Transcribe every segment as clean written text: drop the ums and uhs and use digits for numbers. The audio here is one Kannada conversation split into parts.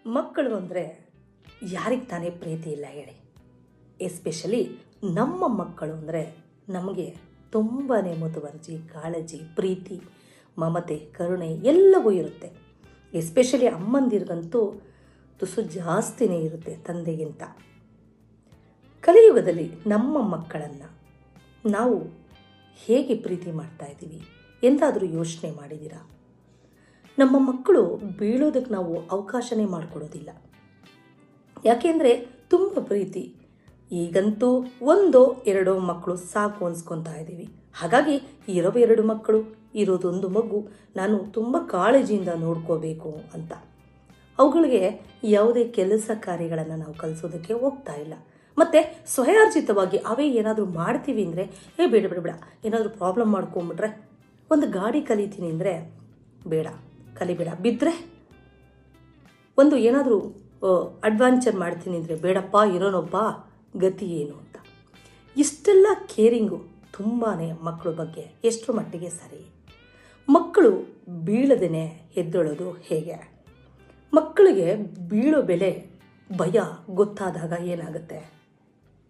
ಮಕ್ಕಳು ಅಂದರೆ ಯಾರಿಗೆ ತಾನೇ ಪ್ರೀತಿ ಇಲ್ಲ ಹೇಳಿ. ಎಸ್ಪೆಷಲಿ ನಮ್ಮ ಮಕ್ಕಳು ಅಂದರೆ ನಮಗೆ ತುಂಬಾ ಮುತುವರ್ಜಿ, ಕಾಳಜಿ, ಪ್ರೀತಿ, ಮಮತೆ, ಕರುಣೆ ಎಲ್ಲವೂ ಇರುತ್ತೆ. ಎಸ್ಪೆಷಲಿ ಅಮ್ಮಂದಿರಿಗಂತೂ ತುಸು ಜಾಸ್ತಿನೇ ಇರುತ್ತೆ ತಂದೆಗಿಂತ. ಕಲಿಯುಗದಲ್ಲಿ ನಮ್ಮ ಮಕ್ಕಳನ್ನು ನಾವು ಹೇಗೆ ಪ್ರೀತಿ ಮಾಡ್ತಾ ಇದ್ದೀವಿ ಎಂದಾದರೂ ಯೋಚನೆ ಮಾಡಿದ್ದೀರಾ? ನಮ್ಮ ಮಕ್ಕಳು ಬೀಳೋದಕ್ಕೆ ನಾವು ಅವಕಾಶನೇ ಮಾಡಿಕೊಡೋದಿಲ್ಲ. ಯಾಕೆಂದರೆ ತುಂಬ ಪ್ರೀತಿ. ಈಗಂತೂ ಒಂದೋ ಎರಡೋ ಮಕ್ಕಳು ಸಾಕು ಅನ್ಸ್ಕೊತಾ ಇದ್ದೀವಿ. ಹಾಗಾಗಿ ಇರೋ 2 ಮಕ್ಕಳು, ಇರೋದೊಂದು ಮಗು, ನಾನು ತುಂಬ ಕಾಳಜಿಯಿಂದ ನೋಡ್ಕೋಬೇಕು ಅಂತ ಅವುಗಳಿಗೆ ಯಾವುದೇ ಕೆಲಸ ಕಾರ್ಯಗಳನ್ನು ನಾವು ಕಲಿಸೋದಕ್ಕೆ ಹೋಗ್ತಾ ಇಲ್ಲ. ಮತ್ತು ಸ್ವಯಾರ್ಜಿತವಾಗಿ ಅವೇ ಏನಾದರೂ ಮಾಡ್ತೀವಿ ಅಂದರೆ ಬೇಡ ಬೇಡ ಬೇಡ, ಏನಾದರೂ ಪ್ರಾಬ್ಲಮ್ ಮಾಡ್ಕೊಂಬಿಟ್ರೆ, ಒಂದು ಗಾಡಿ ಕಲಿತೀನಿ ಅಂದರೆ ಬೇಡ ಕಲಿಬೇಡ, ಬಿದ್ದರೆ, ಒಂದು ಏನಾದರೂ ಅಡ್ವೆಂಚರ್ ಮಾಡ್ತೀನಿ ಅಂದರೆ ಬೇಡಪ್ಪ, ಇರೋನೊಬ್ಬ ಗತಿ ಏನು ಅಂತ. ಇಷ್ಟೆಲ್ಲ ಕೇರಿಂಗು ತುಂಬಾ ಮಕ್ಕಳ ಬಗ್ಗೆ ಎಷ್ಟರ ಮಟ್ಟಿಗೆ ಸರಿ? ಮಕ್ಕಳು ಬೀಳದೇ ಎದ್ದೇಳೋದು ಹೇಗೆ? ಮಕ್ಕಳಿಗೆ ಬೀಳೋ ಬೆಲೆ, ಭಯ ಗೊತ್ತಾದಾಗ ಏನಾಗುತ್ತೆ?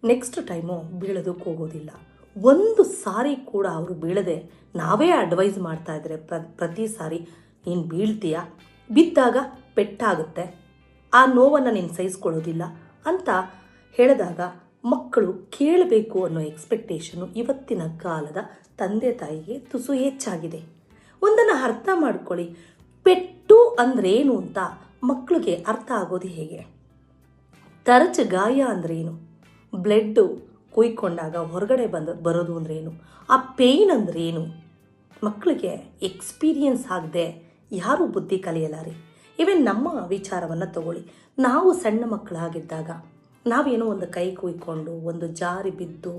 ನೆಕ್ಸ್ಟ್ ಟೈಮು ಬೀಳೋದಕ್ಕೆ ಹೋಗೋದಿಲ್ಲ. ಒಂದು ಸಾರಿ ಕೂಡ ಅವರು ಬೀಳದೆ ನಾವೇ ಅಡ್ವೈಸ್ ಮಾಡ್ತಾ ಇದ್ರೆ ಪ್ರತಿ ಸಾರಿ ನೀನು ಬೀಳ್ತೀಯಾ, ಬಿದ್ದಾಗ ಪೆಟ್ಟಾಗುತ್ತೆ, ಆ ನೋವನ್ನು ನೀನು ಸಹಿಸ್ಕೊಳ್ಳೋದಿಲ್ಲ ಅಂತ ಹೇಳಿದಾಗ ಮಕ್ಕಳು ಕೇಳಬೇಕು ಅನ್ನೋ ಎಕ್ಸ್ಪೆಕ್ಟೇಷನು ಇವತ್ತಿನ ಕಾಲದ ತಂದೆ ತಾಯಿಗೆ ತುಸು ಹೆಚ್ಚಾಗಿದೆ. ಒಂದನ್ನು ಅರ್ಥ ಮಾಡ್ಕೊಳ್ಳಿ, ಪೆಟ್ಟು ಅಂದ್ರೇನು ಅಂತ ಮಕ್ಕಳಿಗೆ ಅರ್ಥ ಆಗೋದು ಹೇಗೆ? ತರಚು ಗಾಯ ಅಂದ್ರೇನು? ಬ್ಲಡ್ಡು ಕುಯ್ಕೊಂಡಾಗ ಹೊರಗಡೆ ಬರೋದು ಅಂದ್ರೇನು? ಆ ಪೇಯ್ನ್ ಅಂದ್ರೇನು? ಮಕ್ಕಳಿಗೆ ಎಕ್ಸ್ಪೀರಿಯನ್ಸ್ ಆಗದೆ ಯಾರೂ ಬುದ್ಧಿ ಕಲಿಯಲಾರಿ. ಇವನ್ ನಮ್ಮ ವಿಚಾರವನ್ನು ತಗೊಳ್ಳಿ. ನಾವು ಸಣ್ಣ ಮಕ್ಕಳಾಗಿದ್ದಾಗ ನಾವೇನೋ ಒಂದು ಕೈ ಕುಯ್ಕೊಂಡು, ಒಂದು ಜಾರಿ ಬಿದ್ದು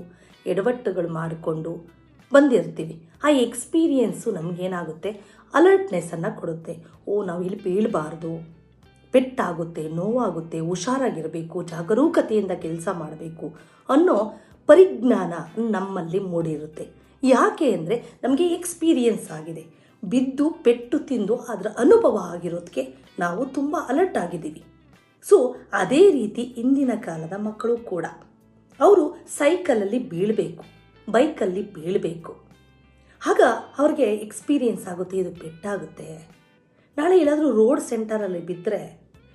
ಎಡವಟ್ಟುಗಳು ಮಾಡಿಕೊಂಡು ಬಂದಿರ್ತೀವಿ. ಆ ಎಕ್ಸ್ಪೀರಿಯೆನ್ಸು ನಮಗೇನಾಗುತ್ತೆ, ಅಲರ್ಟ್ನೆಸ್ಸನ್ನು ಕೊಡುತ್ತೆ. ನಾವು ಇಲ್ಲಿ ಬೀಳಬಾರ್ದು, ಪೆಟ್ಟಾಗುತ್ತೆ, ನೋವಾಗುತ್ತೆ, ಹುಷಾರಾಗಿರಬೇಕು, ಜಾಗರೂಕತೆಯಿಂದ ಕೆಲಸ ಮಾಡಬೇಕು ಅನ್ನೋ ಪರಿಜ್ಞಾನ ನಮ್ಮಲ್ಲಿ ಮೂಡಿರುತ್ತೆ. ಯಾಕೆ ಅಂದರೆ ನಮಗೆ ಎಕ್ಸ್ಪೀರಿಯೆನ್ಸ್ ಆಗಿದೆ. ಬಿದ್ದು ಪೆಟ್ಟು ತಿಂದು ಅದರ ಅನುಭವ ಆಗಿರೋದಕ್ಕೆ ನಾವು ತುಂಬ ಅಲರ್ಟ್ ಆಗಿದ್ದೀವಿ. ಸೊ ಅದೇ ರೀತಿ ಇಂದಿನ ಕಾಲದ ಮಕ್ಕಳು ಕೂಡ ಅವರು ಸೈಕಲಲ್ಲಿ ಬೀಳಬೇಕು, ಬೈಕಲ್ಲಿ ಬೀಳಬೇಕು. ಆಗ ಅವ್ರಿಗೆ ಎಕ್ಸ್ಪೀರಿಯೆನ್ಸ್ ಆಗುತ್ತೆ, ಇದು ಪೆಟ್ಟಾಗುತ್ತೆ. ನಾಳೆ ಎಲ್ಲಾದರೂ ರೋಡ್ ಸೆಂಟರಲ್ಲಿ ಬಿದ್ದರೆ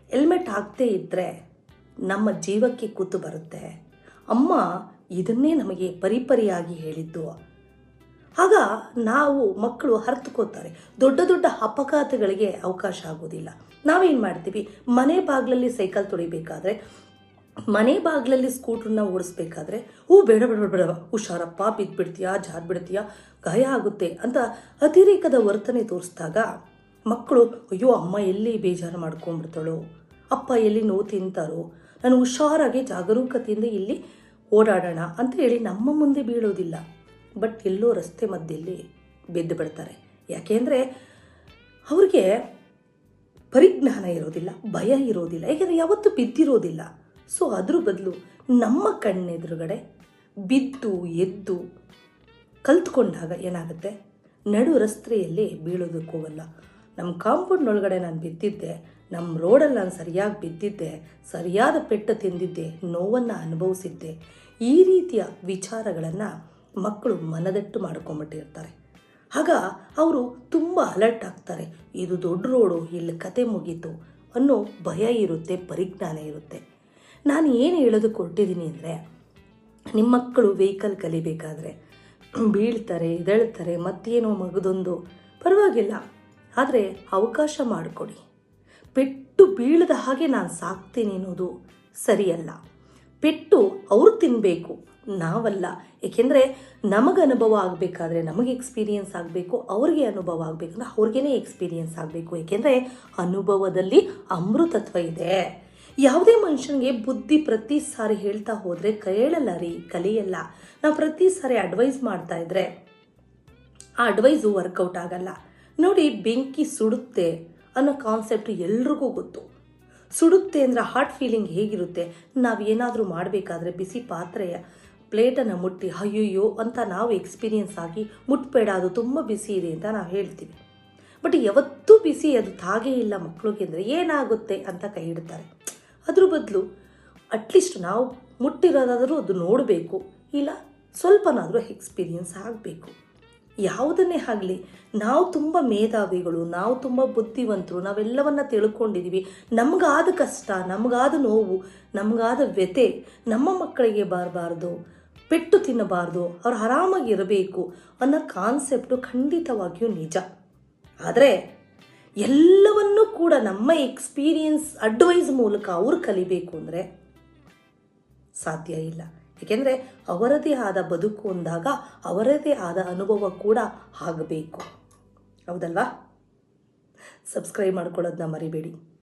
ಹೆಲ್ಮೆಟ್ ಹಾಕ್ತೇ ಇದ್ದರೆ ನಮ್ಮ ಜೀವಕ್ಕೆ ಕೂತು ಬರುತ್ತೆ. ಅಮ್ಮ ಇದನ್ನೇ ನಮಗೆ ಪರಿಪರಿಯಾಗಿ ಹೇಳಿದ್ದು. ಆಗ ನಾವು ಮಕ್ಕಳು ಅರ್ಥಕೋತಾರೆ. ದೊಡ್ಡ ದೊಡ್ಡ ಅಪಘಾತಗಳಿಗೆ ಅವಕಾಶ ಆಗೋದಿಲ್ಲ. ನಾವೇನು ಮಾಡ್ತೀವಿ, ಮನೆ ಬಾಗಿಲಲ್ಲಿ ಸೈಕಲ್ ತೊಳಿಬೇಕಾದ್ರೆ, ಮನೆ ಬಾಗಿಲಲ್ಲಿ ಸ್ಕೂಟ್ರನ್ನ ಓಡಿಸ್ಬೇಕಾದ್ರೆ ಬೇಡ ಬೇಡ ಬೇಡ, ಹುಷಾರಪ್ಪ, ಬಿದ್ದುಬಿಡ್ತೀಯಾ, ಜಾರ್ಬಿಡ್ತೀಯಾ, ಗಾಯ ಆಗುತ್ತೆ ಅಂತ ಅತಿರೇಕದ ವರ್ತನೆ ತೋರಿಸಿದಾಗ ಮಕ್ಕಳು ಅಯ್ಯೋ ಅಮ್ಮ ಎಲ್ಲಿ ಬೇಜಾರು ಮಾಡ್ಕೊಂಡ್ಬಿಡ್ತಾಳೋ, ಅಪ್ಪ ಎಲ್ಲಿ ನೋವು ತಿಂತಾರೋ, ನಾನು ಹುಷಾರಾಗಿ ಜಾಗರೂಕತೆಯಿಂದ ಇಲ್ಲಿ ಓಡಾಡೋಣ ಅಂತ ಹೇಳಿ ನಮ್ಮ ಮುಂದೆ ಬೀಳೋದಿಲ್ಲ. ಬಟ್ ಎಲ್ಲೋ ರಸ್ತೆ ಮಧ್ಯದಲ್ಲಿ ಬಿದ್ದು ಬಿಡ್ತಾರೆ. ಯಾಕೆಂದರೆ ಅವ್ರಿಗೆ ಪರಿಜ್ಞಾನ ಇರೋದಿಲ್ಲ, ಭಯ ಇರೋದಿಲ್ಲ, ಯಾಕೆಂದರೆ ಯಾವತ್ತೂ ಬಿದ್ದಿರೋದಿಲ್ಲ. ಸೊ ಅದ್ರ ಬದಲು ನಮ್ಮ ಕಣ್ಣೆದುರುಗಡೆ ಬಿದ್ದು ಎದ್ದು ಕಲ್ತ್ಕೊಂಡಾಗ ಏನಾಗುತ್ತೆ, ನಡು ರಸ್ತೆಯಲ್ಲಿ ಬೀಳೋದಕ್ಕೆ ಹೋಗಲ್ಲ. ನಮ್ಮ ಕಾಂಪೌಂಡ್ನೊಳಗಡೆ ನಾನು ಬಿದ್ದಿದ್ದೆ, ನಮ್ಮ ರೋಡಲ್ಲಿ ನಾನು ಸರಿಯಾಗಿ ಬಿದ್ದಿದ್ದೆ, ಸರಿಯಾದ ಪೆಟ್ಟು ತಿಂದಿದ್ದೆ, ನೋವನ್ನು ಅನುಭವಿಸಿದ್ದೆ. ಈ ರೀತಿಯ ವಿಚಾರಗಳನ್ನು ಮಕ್ಕಳು ಮನದಟ್ಟು ಮಾಡ್ಕೊಂಬಿಟ್ಟಿರ್ತಾರೆ. ಆಗ ಅವರು ತುಂಬ ಅಲರ್ಟ್ ಆಗ್ತಾರೆ. ಇದು ದೊಡ್ಡ ರೋಡು, ಇಲ್ಲಿ ಕತೆ ಮುಗೀತು ಅನ್ನೋ ಭಯ ಇರುತ್ತೆ, ಪರಿಜ್ಞಾನ ಇರುತ್ತೆ. ನಾನು ಏನು ಹೇಳೋದಕ್ಕೆ ಹೊರಟಿದ್ದೀನಿ ಅಂದರೆ, ನಿಮ್ಮ ಮಕ್ಕಳು ವೆಹಿಕಲ್ ಕಲಿಬೇಕಾದ್ರೆ ಬೀಳ್ತಾರೆ, ಎದ್ದೇಳ್ತಾರೆ, ಮತ್ತೇನೋ ಮಗದೊಂದು ಪರವಾಗಿಲ್ಲ, ಆದರೆ ಅವಕಾಶ ಮಾಡಿಕೊಡಿ. ಪೆಟ್ಟು ಬೀಳದ ಹಾಗೆ ನಾನು ಸಾಕ್ತೀನಿ ಅನ್ನೋದು ಸರಿಯಲ್ಲ. ಪೆಟ್ಟು ಅವ್ರು ತಿನ್ನಬೇಕು, ನಾವಲ್ಲ. ಏಕೆಂದರೆ ನಮಗೆ ಅನುಭವ ಆಗಬೇಕಾದ್ರೆ ನಮಗೆ ಎಕ್ಸ್ಪೀರಿಯೆನ್ಸ್ ಆಗಬೇಕು, ಅವ್ರಿಗೆ ಅನುಭವ ಆಗಬೇಕಂದ್ರೆ ಅವ್ರಿಗೇ ಎಕ್ಸ್ಪೀರಿಯೆನ್ಸ್ ಆಗಬೇಕು. ಏಕೆಂದರೆ ಅನುಭವದಲ್ಲಿ ಅಮೃತತ್ವ ಇದೆ. ಯಾವುದೇ ಮನುಷ್ಯನಿಗೆ ಬುದ್ಧಿ ಪ್ರತಿ ಸಾರಿ ಹೇಳ್ತಾ ಹೋದರೆ ಕೇಳಲ್ಲ ರೀ, ಕಲಿಯಲ್ಲ. ನಾವು ಪ್ರತಿ ಸಾರಿ ಅಡ್ವೈಸ್ ಮಾಡ್ತಾ ಇದ್ರೆ ಆ ಅಡ್ವೈಸು ವರ್ಕೌಟ್ ಆಗಲ್ಲ. ನೋಡಿ, ಬೆಂಕಿ ಸುಡುತ್ತೆ ಅನ್ನೋ ಕಾನ್ಸೆಪ್ಟ್ ಎಲ್ರಿಗೂ ಗೊತ್ತು. ಸುಡುತ್ತೆ ಅಂದರೆ ಹಾರ್ಟ್ ಫೀಲಿಂಗ್ ಹೇಗಿರುತ್ತೆ? ನಾವು ಏನಾದರೂ ಮಾಡಬೇಕಾದ್ರೆ ಬಿಸಿ ಪಾತ್ರೆಯ ಪ್ಲೇಟನ್ನು ಮುಟ್ಟಿ ಅಯ್ಯಯ್ಯೋ ಅಂತ ನಾವು ಎಕ್ಸ್ಪೀರಿಯೆನ್ಸ್ ಆಗಿ ಮುಟ್ಬೇಡ, ಅದು ತುಂಬ ಬಿಸಿ ಇದೆ ಅಂತ ನಾವು ಹೇಳ್ತೀವಿ. ಬಟ್ ಯಾವತ್ತೂ ಬಿಸಿ ಅದು ತಾಗೇ ಇಲ್ಲ ಮಕ್ಕಳಿಗೆ ಅಂದರೆ ಏನಾಗುತ್ತೆ ಅಂತ ಕೈ ಇಡ್ತಾರೆ. ಅದ್ರ ಬದಲು ಅಟ್ಲೀಸ್ಟ್ ನಾವು ಮುಟ್ಟಿರೋದಾದರೂ ಅದು ನೋಡಬೇಕು, ಇಲ್ಲ ಸ್ವಲ್ಪನಾದರೂ ಎಕ್ಸ್ಪೀರಿಯನ್ಸ್ ಆಗಬೇಕು. ಯಾವುದನ್ನೇ ಆಗಲಿ, ನಾವು ತುಂಬ ಮೇಧಾವಿಗಳು, ನಾವು ತುಂಬ ಬುದ್ಧಿವಂತರು, ನಾವೆಲ್ಲವನ್ನ ತಿಳ್ಕೊಂಡಿದ್ದೀವಿ. ನಮಗಾದ ಕಷ್ಟ, ನಮಗಾದ ನೋವು, ನಮಗಾದ ವ್ಯಥೆ ನಮ್ಮ ಮಕ್ಕಳಿಗೆ ಬರಬಾರ್ದು, ಪೆಟ್ಟು ತಿನ್ನಬಾರ್ದು, ಅವ್ರು ಆರಾಮಾಗಿರಬೇಕು ಅನ್ನೋ ಕಾನ್ಸೆಪ್ಟು ಖಂಡಿತವಾಗಿಯೂ ನಿಜ. ಆದರೆ ಎಲ್ಲವನ್ನೂ ಕೂಡ ನಮ್ಮ ಎಕ್ಸ್ಪೀರಿಯನ್ಸ್ ಅಡ್ವೈಸ್ ಮೂಲಕ ಅವ್ರು ಕಲಿಬೇಕು ಅಂದರೆ ಸಾಧ್ಯ ಇಲ್ಲ. ಏಕೆಂದರೆ ಅವರದೇ ಆದ ಬದುಕು ಅಂದಾಗ ಅವರದೇ ಆದ ಅನುಭವ ಕೂಡ ಆಗಬೇಕು. ಹೌದಲ್ವಾ? ಸಬ್ಸ್ಕ್ರೈಬ್ ಮಾಡ್ಕೊಳ್ಳೋದನ್ನ ಮರಿಬೇಡಿ.